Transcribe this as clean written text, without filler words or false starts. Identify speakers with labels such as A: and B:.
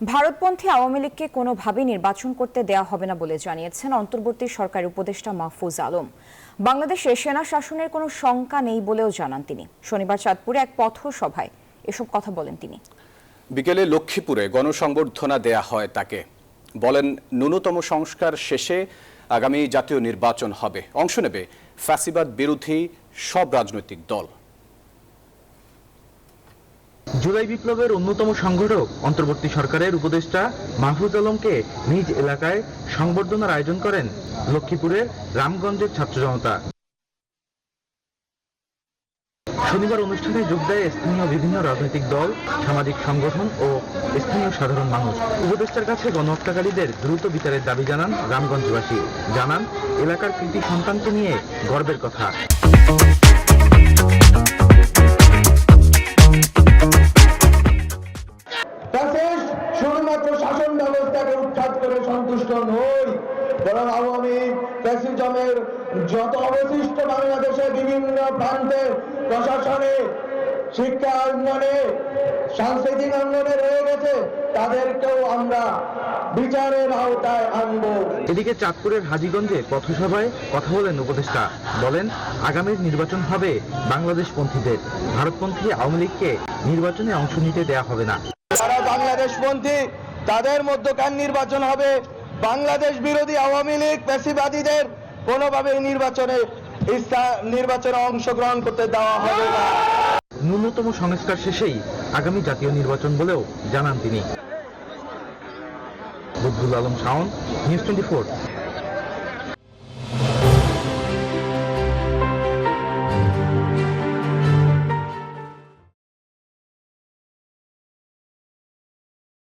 A: ভারতপন্থী আওয়ামী লীগকে কোনোভাবেই নির্বাচন করতে দেয়া হবে না বলে জানিয়েছেন অন্তর্বর্তী সরকারের উপদেষ্টা মাহফুজ আলম। বাংলাদেশে সেনা শাসনের কোনো শঙ্কা নেই বলেও জানান তিনি। শনিবার চাঁদপুরে এক পথসভায় এসব কথা বলেন তিনি।
B: বিকেলে লক্ষ্মীপুরে গণসংবর্ধনা দেয়া হয় তাকে। বলেন, ন্যূনতম সংস্কার শেষে আগামী জাতীয় নির্বাচন হবে, অংশ নেবে ফ্যাসিবাদ বিরোধী সব রাজনৈতিক দল।
C: জুলাই বিপ্লবের অন্যতম সংগঠক অন্তর্বর্তী সরকারের উপদেষ্টা মাহফুজ আলমকে নিজ এলাকায় সংবর্ধনার আয়োজন করেন লক্ষ্মীপুরের রামগঞ্জের ছাত্র জনতা। শনিবার অনুষ্ঠানে যোগ দেয় স্থানীয় বিভিন্ন রাজনৈতিক দল, সামাজিক সংগঠন ও স্থানীয় সাধারণ মানুষ। উপদেষ্টার কাছে গণহত্যাকারীদের দ্রুত বিচারের দাবি জানান রামগঞ্জবাসী। জানান, এলাকার কৃতি সন্তানকে নিয়ে গর্বের কথা।
D: শুধুমাত্র শাসন ব্যবস্থাকে উৎখাত করে সন্তুষ্ট নই, বরং আওয়ামী ফ্যাসিজমের যত অবশিষ্ট বাংলাদেশে বিভিন্ন প্রান্তে প্রশাসনে, শিক্ষা অঙ্গনে, সাংস্কৃতিক অঙ্গনে রয়ে গেছে, তাদেরকেও আমরা বিচারের আওতায় আনব।
C: এদিকে চাঁদপুরের হাজীগঞ্জে পথসভায় কথা বলেন উপদেষ্টা। বলেন, আগামীর নির্বাচন হবে বাংলাদেশপন্থীদের। ভারতপন্থী আওয়ামী লীগকে নির্বাচনে অংশ নিতে দেয়া হবে না।
D: যারা বাংলাদেশপন্থী তাদের মধ্যকার নির্বাচন হবে। বাংলাদেশ বিরোধী আওয়ামী লীগ ফ্যাসিবাদীদের কোনোভাবেই নির্বাচনে অংশগ্রহণ করতে দেওয়া হবে না।
C: ন্যূনতম সংস্কার শেষেই আগামী জাতীয় নির্বাচন বলেও জানান তিনি। বদরুল আলম শাওন, নিউজ 24।